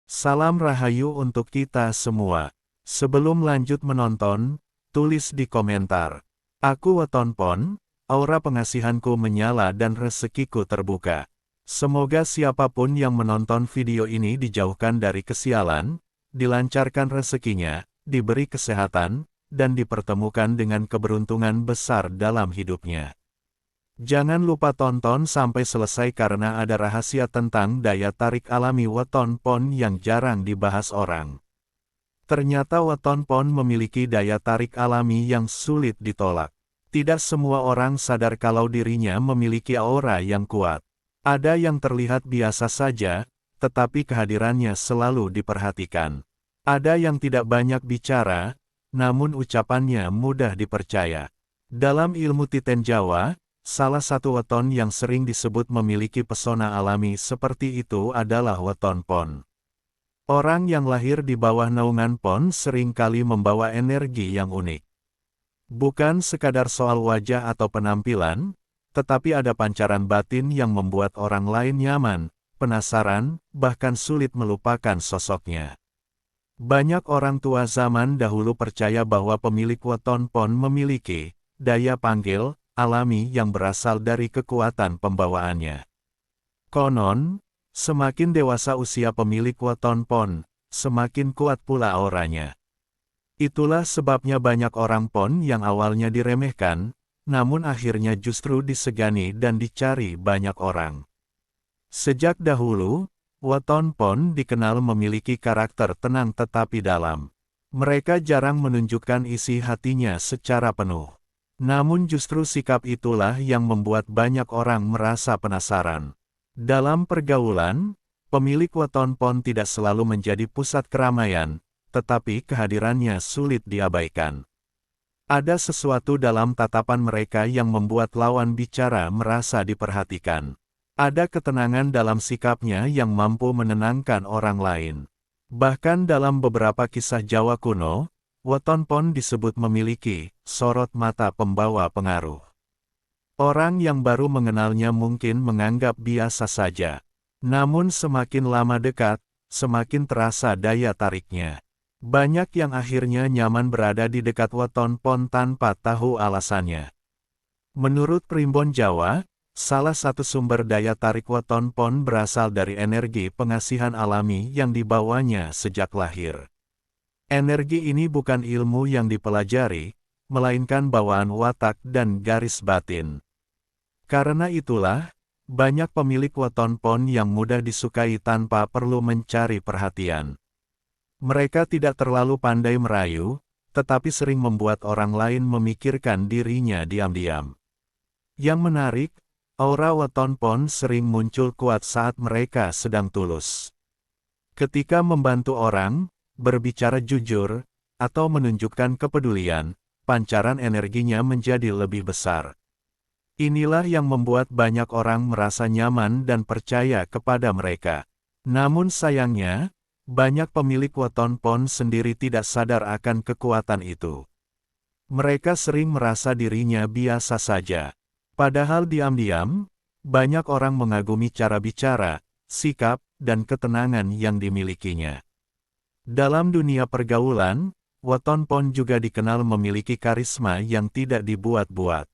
Salam rahayu untuk kita semua. Sebelum lanjut menonton, tulis di komentar. Aku Weton Pon, aura pengasihanku menyala dan rezekiku terbuka. Semoga siapapun yang menonton video ini dijauhkan dari kesialan, dilancarkan rezekinya, diberi kesehatan, dan dipertemukan dengan keberuntungan besar dalam hidupnya. Jangan lupa tonton sampai selesai karena ada rahasia tentang daya tarik alami Weton Pon yang jarang dibahas orang. Ternyata Weton Pon memiliki daya tarik alami yang sulit ditolak. Tidak semua orang sadar kalau dirinya memiliki aura yang kuat. Ada yang terlihat biasa saja, tetapi kehadirannya selalu diperhatikan. Ada yang tidak banyak bicara, namun ucapannya mudah dipercaya. Dalam ilmu Titen Jawa, salah satu weton yang sering disebut memiliki pesona alami seperti itu adalah Weton Pon. Orang yang lahir di bawah naungan Pon seringkali membawa energi yang unik. Bukan sekadar soal wajah atau penampilan, tetapi ada pancaran batin yang membuat orang lain nyaman, penasaran, bahkan sulit melupakan sosoknya. Banyak orang tua zaman dahulu percaya bahwa pemilik Weton Pon memiliki daya panggil alami yang berasal dari kekuatan pembawaannya. Konon, semakin dewasa usia pemilik Weton Pon, semakin kuat pula auranya. Itulah sebabnya banyak orang Pon yang awalnya diremehkan, namun akhirnya justru disegani dan dicari banyak orang. Sejak dahulu, Weton Pon dikenal memiliki karakter tenang tetapi dalam. Mereka jarang menunjukkan isi hatinya secara penuh. Namun justru sikap itulah yang membuat banyak orang merasa penasaran. Dalam pergaulan, pemilik Weton Pon tidak selalu menjadi pusat keramaian, tetapi kehadirannya sulit diabaikan. Ada sesuatu dalam tatapan mereka yang membuat lawan bicara merasa diperhatikan. Ada ketenangan dalam sikapnya yang mampu menenangkan orang lain. Bahkan dalam beberapa kisah Jawa kuno, Weton Pon disebut memiliki sorot mata pembawa pengaruh. Orang yang baru mengenalnya mungkin menganggap biasa saja. Namun semakin lama dekat, semakin terasa daya tariknya. Banyak yang akhirnya nyaman berada di dekat Weton Pon tanpa tahu alasannya. Menurut Primbon Jawa, salah satu sumber daya tarik Weton Pon berasal dari energi pengasihan alami yang dibawanya sejak lahir. Energi ini bukan ilmu yang dipelajari, melainkan bawaan watak dan garis batin. Karena itulah, banyak pemilik Weton Pon yang mudah disukai tanpa perlu mencari perhatian. Mereka tidak terlalu pandai merayu, tetapi sering membuat orang lain memikirkan dirinya diam-diam. Yang menarik, aura Weton Pon sering muncul kuat saat mereka sedang tulus. Ketika membantu orang, berbicara jujur, atau menunjukkan kepedulian, pancaran energinya menjadi lebih besar. Inilah yang membuat banyak orang merasa nyaman dan percaya kepada mereka. Namun sayangnya, banyak pemilik Weton Pon sendiri tidak sadar akan kekuatan itu. Mereka sering merasa dirinya biasa saja. Padahal diam-diam, banyak orang mengagumi cara bicara, sikap, dan ketenangan yang dimilikinya. Dalam dunia pergaulan, Weton Pon juga dikenal memiliki karisma yang tidak dibuat-buat.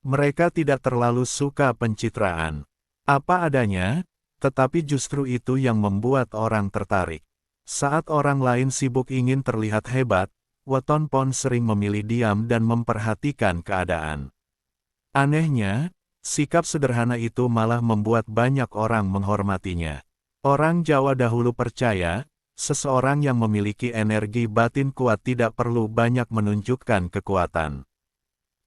Mereka tidak terlalu suka pencitraan. Apa adanya, tetapi justru itu yang membuat orang tertarik. Saat orang lain sibuk ingin terlihat hebat, Weton Pon sering memilih diam dan memperhatikan keadaan. Anehnya, sikap sederhana itu malah membuat banyak orang menghormatinya. Orang Jawa dahulu percaya, seseorang yang memiliki energi batin kuat tidak perlu banyak menunjukkan kekuatan.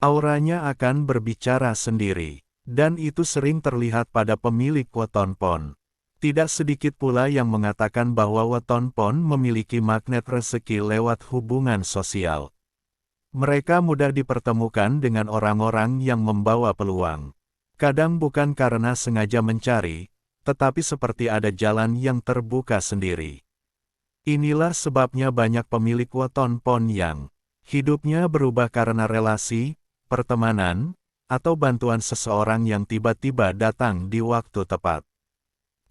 Auranya akan berbicara sendiri, dan itu sering terlihat pada pemilik Weton Pon. Tidak sedikit pula yang mengatakan bahwa Weton Pon memiliki magnet rezeki lewat hubungan sosial. Mereka mudah dipertemukan dengan orang-orang yang membawa peluang. Kadang bukan karena sengaja mencari, tetapi seperti ada jalan yang terbuka sendiri. Inilah sebabnya banyak pemilik Weton Pon yang hidupnya berubah karena relasi, pertemanan, atau bantuan seseorang yang tiba-tiba datang di waktu tepat.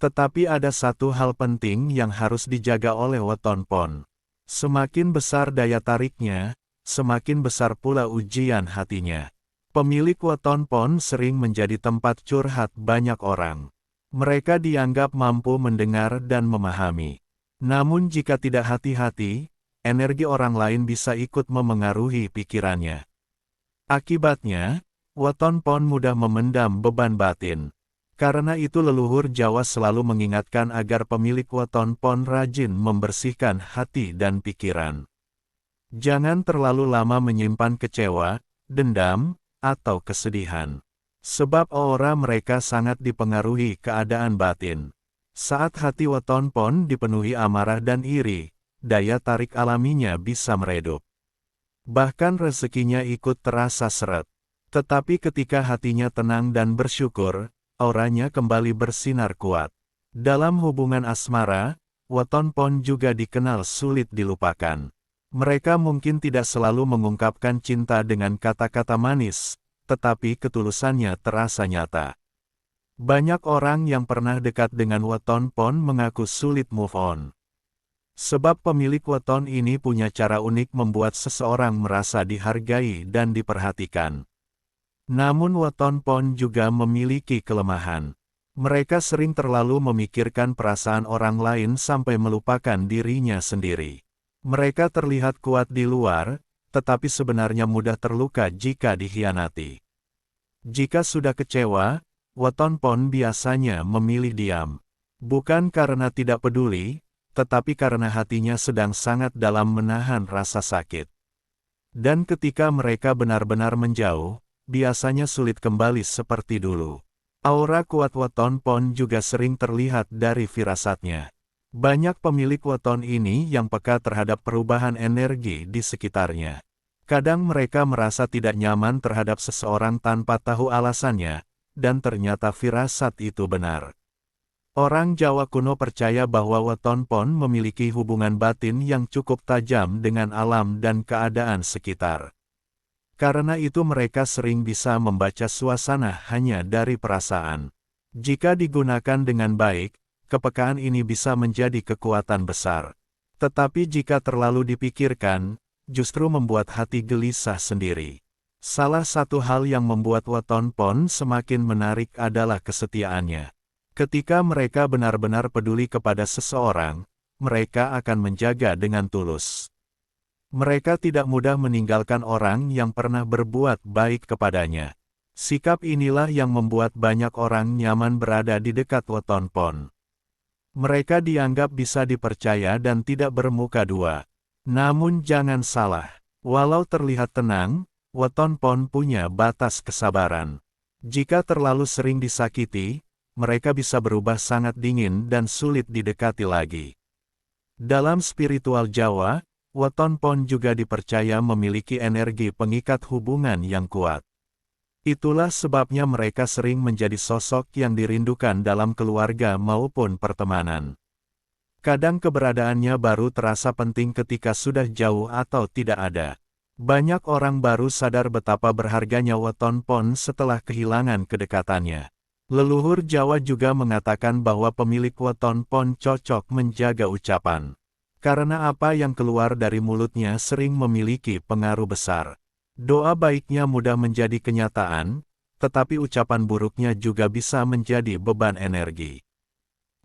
Tetapi ada satu hal penting yang harus dijaga oleh weton pon. Semakin besar daya tariknya, semakin besar pula ujian hatinya. Pemilik weton pon sering menjadi tempat curhat banyak orang. Mereka dianggap mampu mendengar dan memahami. Namun jika tidak hati-hati, energi orang lain bisa ikut memengaruhi pikirannya. Akibatnya, weton pon mudah memendam beban batin. Karena itu leluhur Jawa selalu mengingatkan agar pemilik weton pon rajin membersihkan hati dan pikiran. Jangan terlalu lama menyimpan kecewa, dendam, atau kesedihan. Sebab aura mereka sangat dipengaruhi keadaan batin. Saat hati weton pon dipenuhi amarah dan iri, daya tarik alaminya bisa meredup. Bahkan rezekinya ikut terasa seret. Tetapi ketika hatinya tenang dan bersyukur, auranya kembali bersinar kuat. Dalam hubungan asmara, weton pon juga dikenal sulit dilupakan. Mereka mungkin tidak selalu mengungkapkan cinta dengan kata-kata manis, tetapi ketulusannya terasa nyata. Banyak orang yang pernah dekat dengan weton pon mengaku sulit move on. Sebab pemilik weton ini punya cara unik membuat seseorang merasa dihargai dan diperhatikan. Namun weton pon juga memiliki kelemahan. Mereka sering terlalu memikirkan perasaan orang lain sampai melupakan dirinya sendiri. Mereka terlihat kuat di luar, tetapi sebenarnya mudah terluka jika dikhianati. Jika sudah kecewa, weton pon biasanya memilih diam. Bukan karena tidak peduli, tetapi karena hatinya sedang sangat dalam menahan rasa sakit. Dan ketika mereka benar-benar menjauh, biasanya sulit kembali seperti dulu. Aura kuat weton pon juga sering terlihat dari firasatnya. Banyak pemilik weton ini yang peka terhadap perubahan energi di sekitarnya. Kadang mereka merasa tidak nyaman terhadap seseorang tanpa tahu alasannya, dan ternyata firasat itu benar. Orang Jawa kuno percaya bahwa weton pon memiliki hubungan batin yang cukup tajam dengan alam dan keadaan sekitar. Karena itu mereka sering bisa membaca suasana hanya dari perasaan. Jika digunakan dengan baik, kepekaan ini bisa menjadi kekuatan besar. Tetapi jika terlalu dipikirkan, justru membuat hati gelisah sendiri. Salah satu hal yang membuat weton pon semakin menarik adalah kesetiaannya. Ketika mereka benar-benar peduli kepada seseorang, mereka akan menjaga dengan tulus. Mereka tidak mudah meninggalkan orang yang pernah berbuat baik kepadanya. Sikap inilah yang membuat banyak orang nyaman berada di dekat weton pon. Mereka dianggap bisa dipercaya dan tidak bermuka dua. Namun jangan salah, walau terlihat tenang, weton pon punya batas kesabaran. Jika terlalu sering disakiti, mereka bisa berubah sangat dingin dan sulit didekati lagi. Dalam spiritual Jawa, weton pon juga dipercaya memiliki energi pengikat hubungan yang kuat. Itulah sebabnya mereka sering menjadi sosok yang dirindukan dalam keluarga maupun pertemanan. Kadang keberadaannya baru terasa penting ketika sudah jauh atau tidak ada. Banyak orang baru sadar betapa berharganya weton pon setelah kehilangan kedekatannya. Leluhur Jawa juga mengatakan bahwa pemilik weton pon cocok menjaga ucapan. Karena apa yang keluar dari mulutnya sering memiliki pengaruh besar. Doa baiknya mudah menjadi kenyataan, tetapi ucapan buruknya juga bisa menjadi beban energi.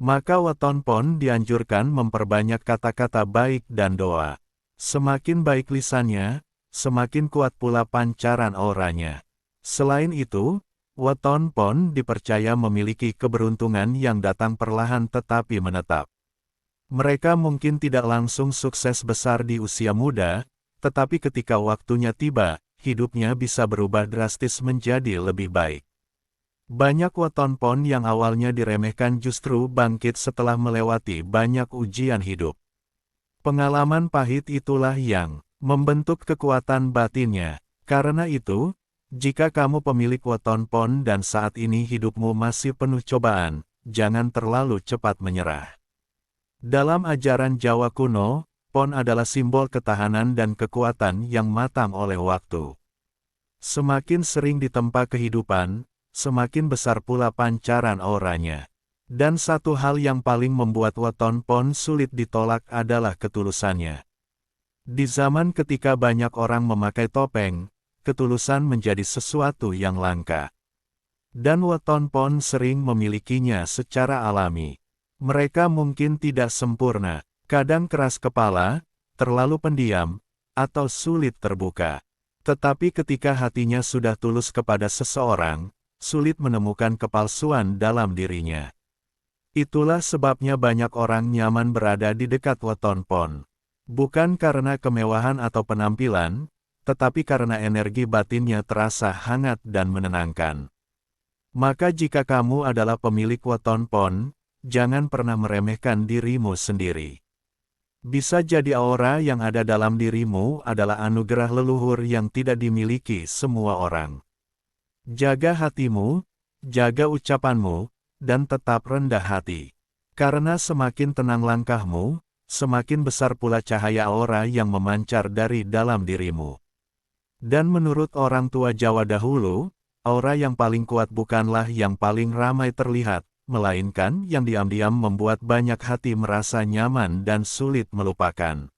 Maka weton pon dianjurkan memperbanyak kata-kata baik dan doa. Semakin baik lisannya, semakin kuat pula pancaran auranya. Selain itu, weton pon dipercaya memiliki keberuntungan yang datang perlahan tetapi menetap. Mereka mungkin tidak langsung sukses besar di usia muda, tetapi ketika waktunya tiba, hidupnya bisa berubah drastis menjadi lebih baik. Banyak weton pon yang awalnya diremehkan justru bangkit setelah melewati banyak ujian hidup. Pengalaman pahit itulah yang membentuk kekuatan batinnya. Karena itu, jika kamu pemilik weton pon dan saat ini hidupmu masih penuh cobaan, jangan terlalu cepat menyerah. Dalam ajaran Jawa kuno, pon adalah simbol ketahanan dan kekuatan yang matang oleh waktu. Semakin sering ditempa kehidupan, semakin besar pula pancaran auranya. Dan satu hal yang paling membuat weton pon sulit ditolak adalah ketulusannya. Di zaman ketika banyak orang memakai topeng, ketulusan menjadi sesuatu yang langka. Dan weton pon sering memilikinya secara alami. Mereka mungkin tidak sempurna, kadang keras kepala, terlalu pendiam, atau sulit terbuka. Tetapi ketika hatinya sudah tulus kepada seseorang, sulit menemukan kepalsuan dalam dirinya. Itulah sebabnya banyak orang nyaman berada di dekat weton pon. Bukan karena kemewahan atau penampilan, tetapi karena energi batinnya terasa hangat dan menenangkan. Maka jika kamu adalah pemilik weton pon, jangan pernah meremehkan dirimu sendiri. Bisa jadi aura yang ada dalam dirimu adalah anugerah leluhur yang tidak dimiliki semua orang. Jaga hatimu, jaga ucapanmu, dan tetap rendah hati. Karena semakin tenang langkahmu, semakin besar pula cahaya aura yang memancar dari dalam dirimu. Dan menurut orang tua Jawa dahulu, aura yang paling kuat bukanlah yang paling ramai terlihat, melainkan yang diam-diam membuat banyak hati merasa nyaman dan sulit melupakan.